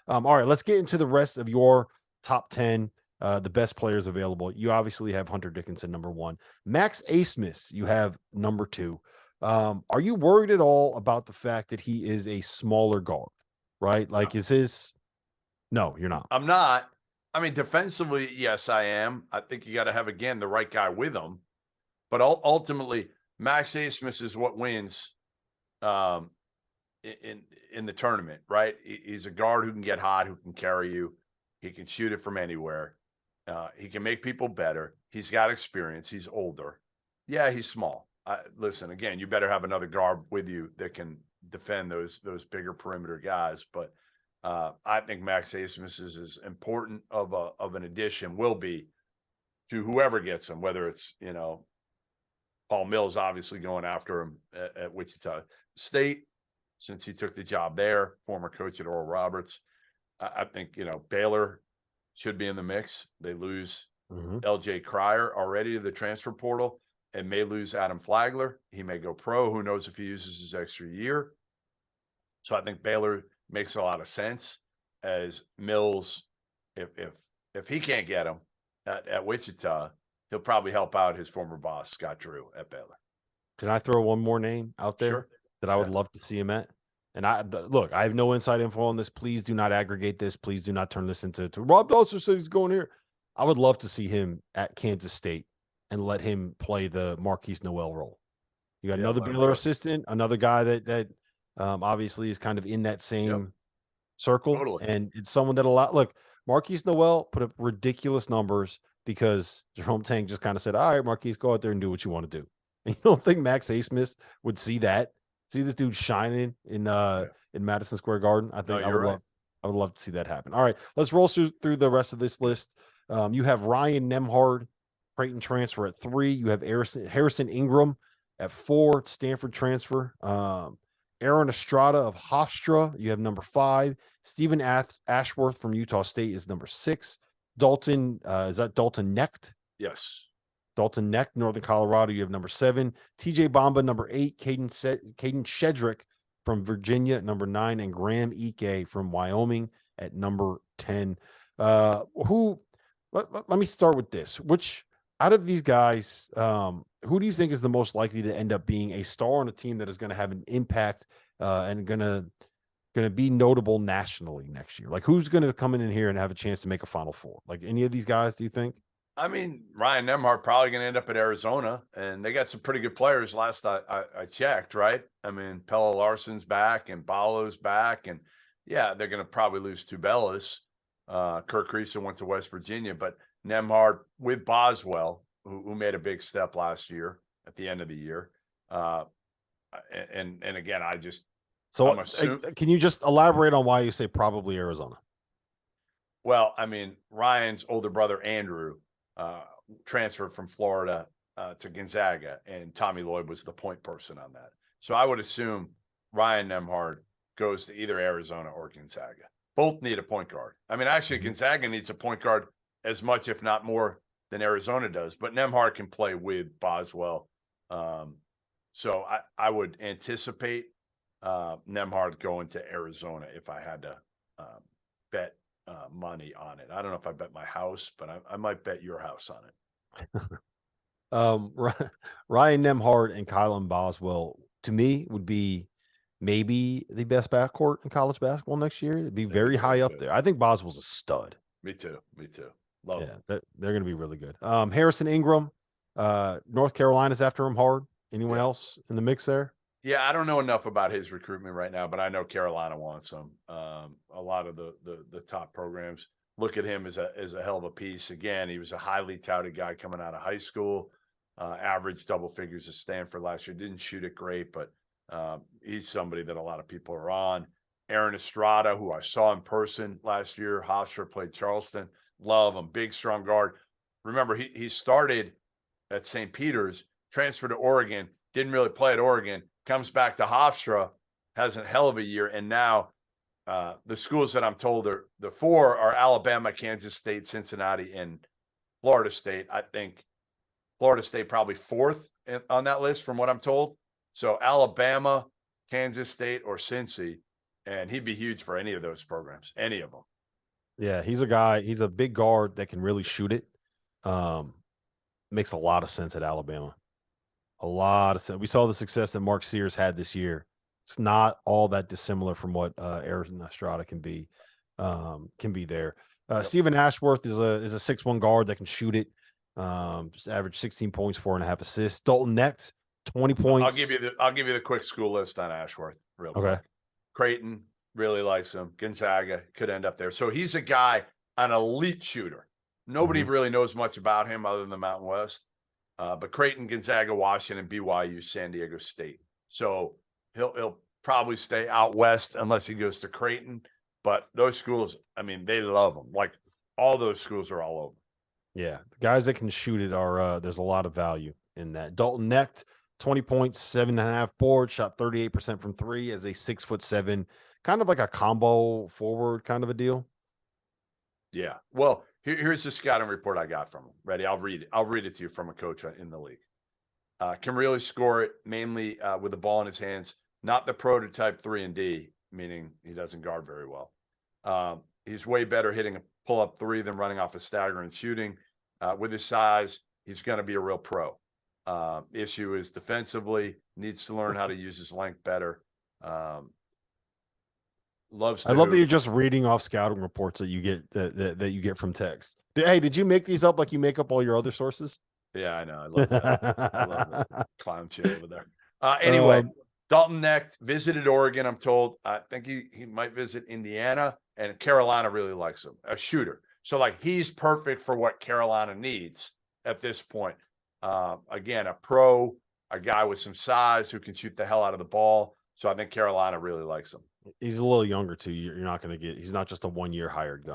All right, let's get into the rest of your top 10, the best players available. You obviously have Hunter Dickinson, number 1. Max Asmus, you have number 2. Are you worried at all about the fact that he is a smaller guard, right? Like, no, you're not. I'm not. I mean, defensively, yes, I am. I think you got to have, again, the right guy with him. But ultimately, Max Asmus is what wins in the tournament, right? He's a guard who can get hot, who can carry you. He can shoot it from anywhere. He can make people better. He's got experience. He's older. Yeah, he's small. Listen, again, you better have another guard with you that can defend those bigger perimeter guys. But I think Max Asmus is as important of an addition, will be, to whoever gets him, whether it's, Paul Mills obviously going after him at Wichita State, since he took the job there, former coach at Oral Roberts. I think, Baylor should be in the mix. They lose LJ Cryer already to the transfer portal and may lose Adam Flagler. He may go pro. Who knows if he uses his extra year. So I think Baylor makes a lot of sense, as Mills, if he can't get him at Wichita, he'll probably help out his former boss, Scott Drew, at Baylor. Can I throw one more name out there that I would love to see him at? And look, I have no inside info on this. Please do not aggregate this. Please do not turn this into Rob Dauster says he's going here. I would love to see him at Kansas State and let him play the Marquise Noel role. You got another Baylor assistant, another guy that obviously is kind of in that same circle. Totally. And it's someone that look, Marquise Noel put up ridiculous numbers because Jerome Tang just kind of said, all right, Marquise, go out there and do what you want to do. And you don't think Max Asmus would see that? See this dude shining in Madison Square Garden? I think I would love to see that happen. All right, let's roll through the rest of this list. You have Ryan Nemhard, Creighton transfer at 3. You have Harrison Ingram at 4, Stanford transfer. Aaron Estrada of Hofstra, you have number 5. Stephen Ashworth from Utah State is number 6. Dalton, is that Dalton Necht? Yes. Dalton Necht, Northern Colorado, you have number 7. TJ Bamba, number 8. Caden Shedrick from Virginia at number 9. And Graham Ike from Wyoming at number 10. Let me start with this. Which, out of these guys, who do you think is the most likely to end up being a star on a team that is going to have an impact and going to be notable nationally next year? Like, who's going to come in here and have a chance to make a Final Four? Like, any of these guys, do you think? I mean, Ryan Nemhard probably going to end up at Arizona, and they got some pretty good players last I checked, right? I mean, Pella Larson's back and Balo's back, and they're going to probably lose Tubelis. Kirk Creason went to West Virginia, but Nemhard with Boswell, who made a big step last year at the end of the year. And again, can you just elaborate on why you say probably Arizona? Well, I mean, Ryan's older brother, Andrew, transferred from Florida to Gonzaga, and Tommy Lloyd was the point person on that. So I would assume Ryan Nemhard goes to either Arizona or Gonzaga. Both need a point guard. I mean, actually, Gonzaga needs a point guard as much, if not more, than Arizona does. But Nemhard can play with Boswell. So I would anticipate Nemhard going to Arizona if I had to bet money on it. I don't know if I bet my house, but I might bet your house on it. Ryan Nemhard and Kylan Boswell, to me, would be maybe the best backcourt in college basketball next year. It'd be very high up there. I think Boswell's a stud. Me too. Love him. They're going to be really good. Harrison Ingram, North Carolina's after him hard. Anyone else in the mix there? Yeah, I don't know enough about his recruitment right now, but I know Carolina wants him. A lot of the top programs look at him as a hell of a piece. Again, he was a highly touted guy coming out of high school, averaged double figures at Stanford last year. Didn't shoot it great, but he's somebody that a lot of people are on. Aaron Estrada, who I saw in person last year, Hofstra, played Charleston. Love him, big, strong guard. Remember, he started at St. Peter's, transferred to Oregon, didn't really play at Oregon, comes back to Hofstra, has a hell of a year, and now the schools that I'm told are the 4 are Alabama, Kansas State, Cincinnati, and Florida State. I think Florida State probably 4th on that list from what I'm told. So Alabama, Kansas State, or Cincy. and he'd be huge for any of those programs, any of them. Yeah, he's a guy. He's a big guard that can really shoot it. Makes a lot of sense at Alabama. A lot of sense. We saw the success that Mark Sears had this year. It's not all that dissimilar from what Aaron Estrada can be there. Yep. Stephen Ashworth is a 6'1" guard that can shoot it. Just average 16 points, 4.5 assists. Dalton Necht, 20 points. I'll give you the quick school list on Ashworth real quick. Creighton really likes him. Gonzaga could end up there. So he's a guy, an elite shooter. Nobody really knows much about him other than the Mountain West. But Creighton, Gonzaga, Washington, BYU, San Diego State. So he'll probably stay out west unless he goes to Creighton. But those schools, I mean, they love him. Like all those schools are all over. Yeah, the guys that can shoot it are there's a lot of value in that. Dalton Necht, 20 points, 7.5 boards, shot 38% from three as a 6'7", kind of like a combo forward kind of a deal. Yeah. Well, here's the scouting report I got from him. Ready? I'll read it. I'll read it to you from a coach in the league. Can really score it mainly with the ball in his hands. Not the prototype 3-and-D, meaning he doesn't guard very well. He's way better hitting a pull-up three than running off a stagger and shooting. With his size, he's going to be a real pro. Issue is defensively, needs to learn how to use his length better. I love that you're just reading off scouting reports that you get that you get from text. Hey, did you make these up like you make up all your other sources? Yeah, I know. I love that. I love that clown shit over there. Anyway, Dalton Necht visited Oregon, I'm told. I think he might visit Indiana, and Carolina really likes him. A shooter. So, like, he's perfect for what Carolina needs at this point. Again, a pro, a guy with some size who can shoot the hell out of the ball. So I think Carolina really likes him. He's a little younger too. You're not going to get. He's not just a 1-year hired gun.